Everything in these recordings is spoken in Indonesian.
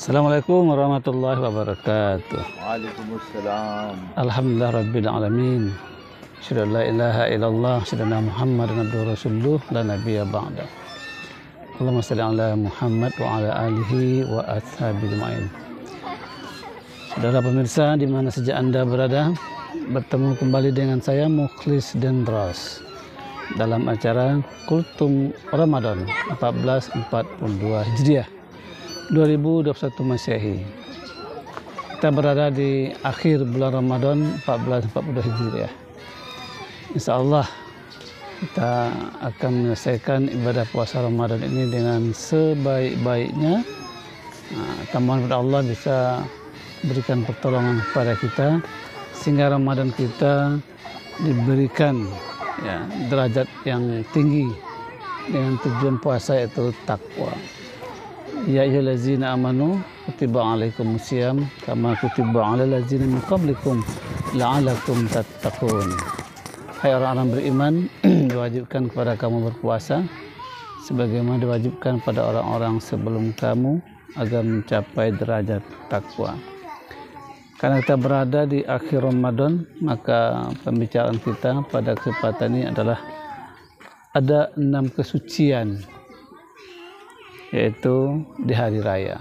Assalamualaikum warahmatullahi wabarakatuh. Waalaikumsalam. Alhamdulillah rabbil alamin. Asyhadu an la ilaha illallah, asyhadu anna Muhammadan abduhu rasuluh, la nabiyya ba'da. Allahumma shalli ala Muhammad wa ala alihi wa ashabihi ajmain. Saudara pemirsa di mana saja Anda berada, bertemu kembali dengan saya Mukhlis Dendros dalam acara Kultum Ramadan 1442 Hijriah 2021 Masehi. Kita berada di akhir bulan Ramadan 1442 Hijriah. Insyaallah kita akan menyelesaikan ibadah puasa Ramadan ini dengan sebaik-baiknya. Mohon kepada Allah bisa berikan pertolongan kepada kita sehingga Ramadan kita diberikan derajat yang tinggi dengan tujuan puasa yaitu takwa. Ya ayyuhallazina amanu kutiba alaikumusiyam kama kutiba alal ladzina min qablikum la'allakum tattaqun. Hai orang-orang beriman, diwajibkan kepada kamu berpuasa sebagaimana diwajibkan pada orang-orang sebelum kamu agar mencapai derajat takwa. Karena kita berada di akhir Ramadan, maka pembicaraan kita pada kesempatan ini adalah ada 6 kesucian, yaitu di hari raya.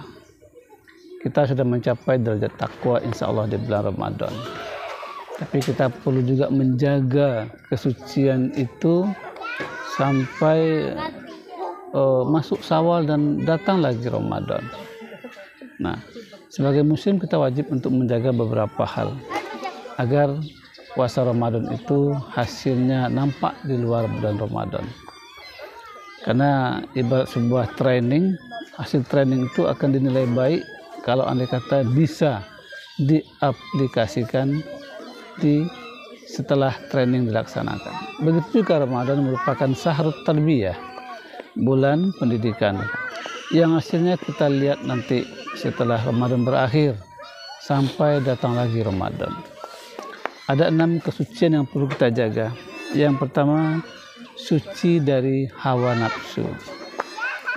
Kita sudah mencapai derajat takwa insya Allah di bulan Ramadan. Tapi kita perlu juga menjaga kesucian itu sampai masuk Syawal dan datang lagi Ramadan. Nah, sebagai muslim kita wajib untuk menjaga beberapa hal agar puasa Ramadan itu hasilnya nampak di luar bulan Ramadan. Karena ibarat sebuah training, hasil training itu akan dinilai baik kalau andai kata bisa diaplikasikan setelah training dilaksanakan. Begitu juga Ramadan merupakan syahrut tarbiyah, bulan pendidikan, yang hasilnya kita lihat nanti setelah Ramadan berakhir sampai datang lagi Ramadan. Ada 6 kesucian yang perlu kita jaga. Yang pertama, suci dari hawa nafsu.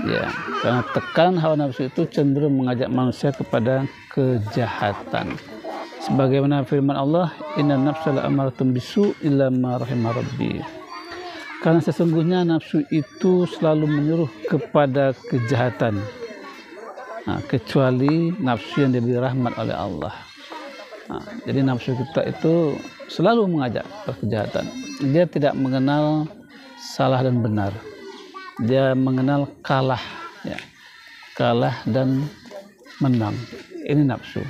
Ya, karena tekan hawa nafsu itu cenderung mengajak manusia kepada kejahatan. Sebagaimana firman Allah, inna nafsa la'amaratun bisu illa ma rahima rabbi. Karena sesungguhnya nafsu itu selalu menyuruh kepada kejahatan, kecuali nafsu yang diberi rahmat oleh Allah. Jadi nafsu kita itu selalu mengajak ke kejahatan. Dia tidak mengenal salah dan benar. Dia mengenal kalah, kalah dan menang. Ini nafsu.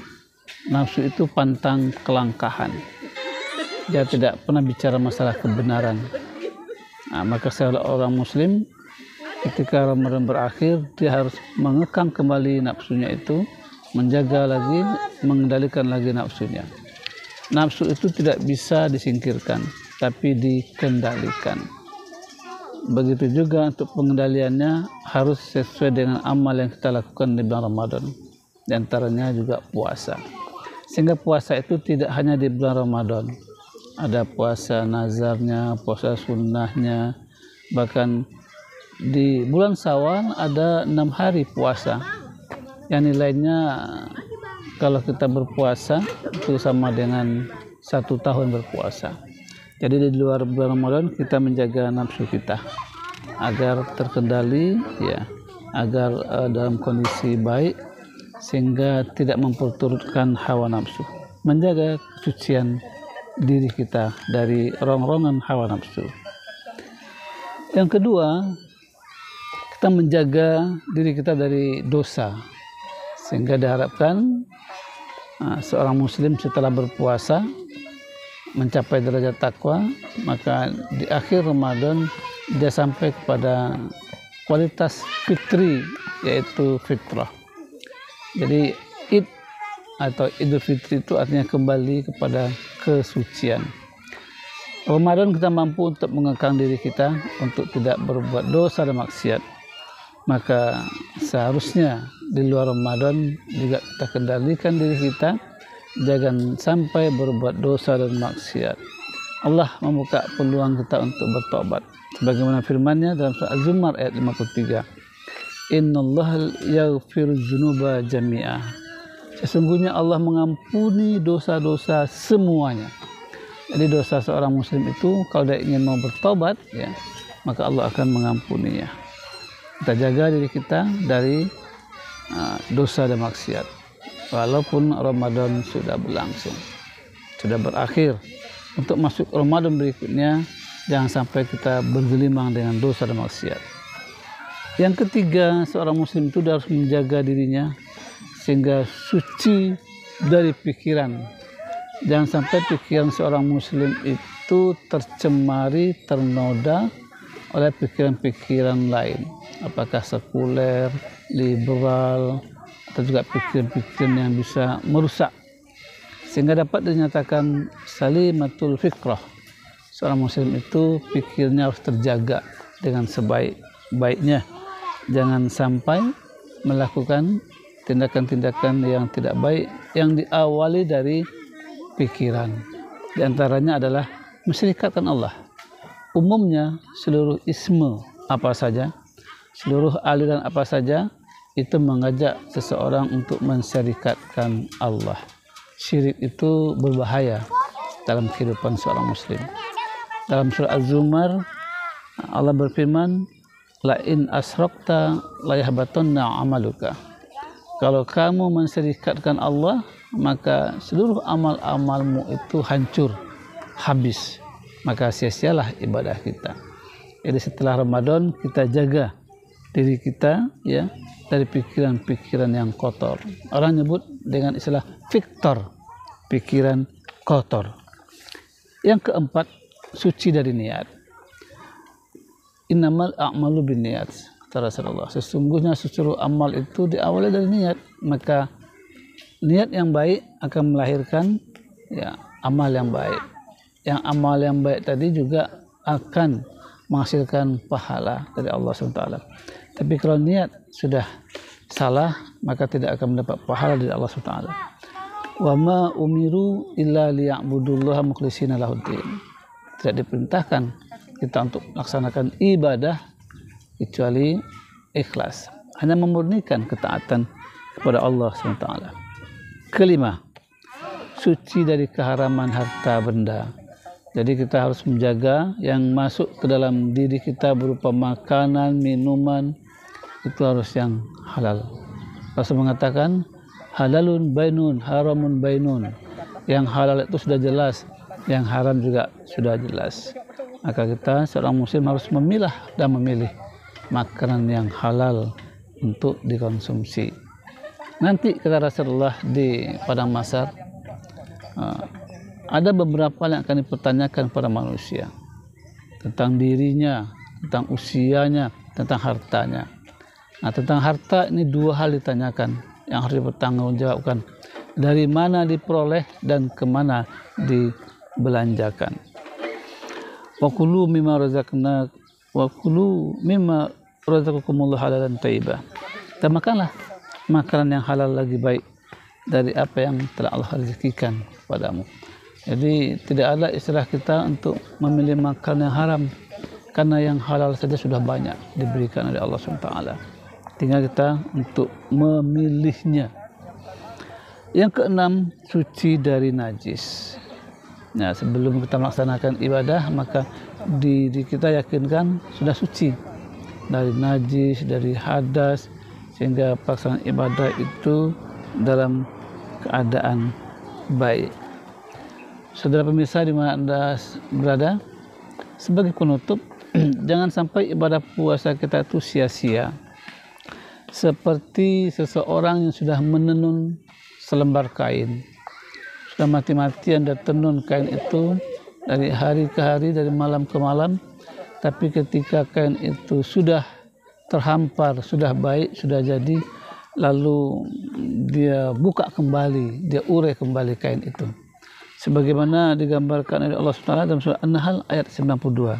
Nafsu itu pantang kelangkahan. Dia tidak pernah bicara masalah kebenaran. Maka seorang muslim ketika Ramadan berakhir, dia harus mengekang kembali nafsunya itu, menjaga lagi, mengendalikan lagi nafsunya. Nafsu itu tidak bisa disingkirkan, tapi dikendalikan. Begitu juga untuk pengendaliannya harus sesuai dengan amal yang kita lakukan di bulan Ramadan. Di antaranya juga puasa. Sehingga puasa itu tidak hanya di bulan Ramadan. Ada puasa nazarnya, puasa sunnahnya, bahkan di bulan Syawal ada 6 hari puasa. Yang nilainya kalau kita berpuasa itu sama dengan 1 tahun berpuasa. Jadi di luar bulan Ramadan kita menjaga nafsu kita agar terkendali, agar dalam kondisi baik sehingga tidak memperturutkan hawa nafsu. Menjaga kesucian diri kita dari rongrongan hawa nafsu. Yang kedua, kita menjaga diri kita dari dosa, sehingga diharapkan seorang muslim setelah berpuasa mencapai derajat takwa, maka di akhir Ramadan dia sampai kepada kualitas fitri, yaitu fitrah. Jadi Id atau Idul Fitri itu artinya kembali kepada kesucian. Ramadan kita mampu untuk mengekang diri kita untuk tidak berbuat dosa dan maksiat. Maka seharusnya di luar Ramadan juga kita kendalikan diri kita, jangan sampai berbuat dosa dan maksiat. Allah membuka peluang kita untuk bertobat. Sebagaimana firman-Nya dalam surah Az-Zumar ayat 53. innallaha yaghfiru dzunuba jami'a. Sesungguhnya Allah mengampuni dosa-dosa semuanya. Jadi dosa seorang muslim itu kalau dia ingin mau bertobat ya, maka Allah akan mengampuninya. Kita jaga diri kita dari dosa dan maksiat. Walaupun Ramadan sudah berlangsung, sudah berakhir, untuk masuk Ramadan berikutnya jangan sampai kita bergelimang dengan dosa dan maksiat. Yang ketiga, seorang muslim itu harus menjaga dirinya sehingga suci dari pikiran. Jangan sampai pikiran seorang muslim itu tercemari, ternoda oleh pikiran-pikiran lain, apakah sekuler, liberal, atau juga pikiran-pikiran yang bisa merusak, sehingga dapat dinyatakan salimatul fikrah. Seorang muslim itu pikirnya harus terjaga dengan sebaik-baiknya. Jangan sampai melakukan tindakan-tindakan yang tidak baik yang diawali dari pikiran. Di antaranya adalah mensyirikatkan Allah. Umumnya seluruh isme apa saja, seluruh aliran apa saja itu mengajak seseorang untuk mensyirikatkan Allah. Syirik itu berbahaya dalam kehidupan seorang muslim. Dalam surah Az-Zumar Allah berfirman, la in asrakta la yahbatanna amaluka. Kalau kamu mensyirikatkan Allah, maka seluruh amal-amalmu itu hancur, habis. Maka sia-sialah ibadah kita. Jadi setelah Ramadan kita jaga diri kita ya dari pikiran-pikiran yang kotor. Orang nyebut dengan istilah fiktor, pikiran kotor. Yang keempat, suci dari niat. Innamal a'malu binniyat. Kata Rasulullah, sesungguhnya seluruh amal itu diawali dari niat. Maka niat yang baik akan melahirkan ya amal yang baik. Yang amal yang baik tadi juga akan menghasilkan pahala dari Allah SWT. Tapi kalau niat sudah salah, maka tidak akan mendapat pahala dari Allah SWT. Wa ma umiru illa liya'budullaha mukhlishina lahuddin. Tidak diperintahkan kita untuk melaksanakan ibadah kecuali ikhlas, hanya memurnikan ketaatan kepada Allah SWT. Kelima, suci dari keharaman harta benda. Jadi kita harus menjaga yang masuk ke dalam diri kita berupa makanan, minuman, itu harus yang halal. Rasul mengatakan, halalun bainun, haramun bainun. Yang halal itu sudah jelas, yang haram juga sudah jelas. Maka kita seorang muslim harus memilah dan memilih makanan yang halal untuk dikonsumsi. Nanti kata Rasulullah di padang mahsyar, ada beberapa yang akan dipertanyakan pada manusia tentang dirinya, tentang usianya, tentang hartanya. Nah, tentang harta ini dua hal ditanyakan yang harus dipertanggungjawabkan. Dari mana diperoleh dan kemana dibelanjakan. Wa kulu mimma razaqakumullah halalan thayyibah. Dan makanlah makanan yang halal lagi baik dari apa yang telah Allah rezekikan padamu. Jadi tidak ada istilah kita untuk memilih makanan yang haram, karena yang halal saja sudah banyak diberikan oleh Allah SWT. Tinggal kita untuk memilihnya. Yang keenam, suci dari najis. Nah, sebelum kita melaksanakan ibadah, maka diri kita yakinkan sudah suci dari najis, dari hadas, sehingga pelaksanaan ibadah itu dalam keadaan baik. Saudara pemirsa di mana Anda berada, sebagai penutup, jangan sampai ibadah puasa kita itu sia-sia. Seperti seseorang yang sudah menenun selembar kain, sudah mati-matian dan tenun kain itu dari hari ke hari, dari malam ke malam, tapi ketika kain itu sudah terhampar, sudah baik, sudah jadi, lalu dia buka kembali, dia urai kembali kain itu. Sebagaimana digambarkan oleh Allah SWT dalam surah An-Nahl ayat 92.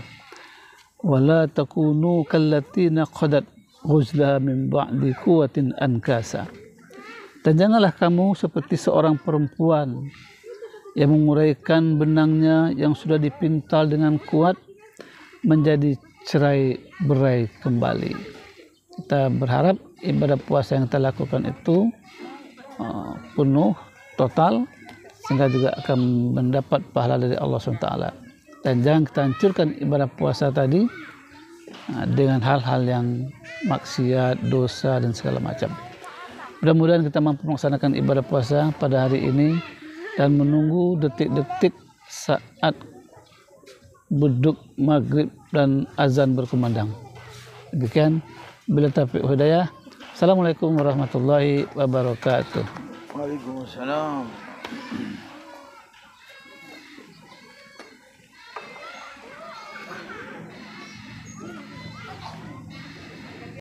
Wala takunu kallati naqadat ghuzlaha min ba'di quwwatin ankasa. Dan janganlah kamu seperti seorang perempuan yang menguraikan benangnya yang sudah dipintal dengan kuat menjadi cerai berai kembali. kita berharap ibadah puasa yang kita lakukan itu penuh, total, sehingga juga akan mendapat pahala dari Allah SWT. Dan jangan kita hancurkan ibadah puasa tadi dengan hal-hal yang maksiat, dosa, dan segala macam. Mudah-mudahan kita mampu melaksanakan ibadah puasa pada hari ini dan menunggu detik-detik saat beduk maghrib dan azan berkumandang. Demikian, bila taufiq hidayah. Assalamualaikum warahmatullahi wabarakatuh. Waalaikumsalam.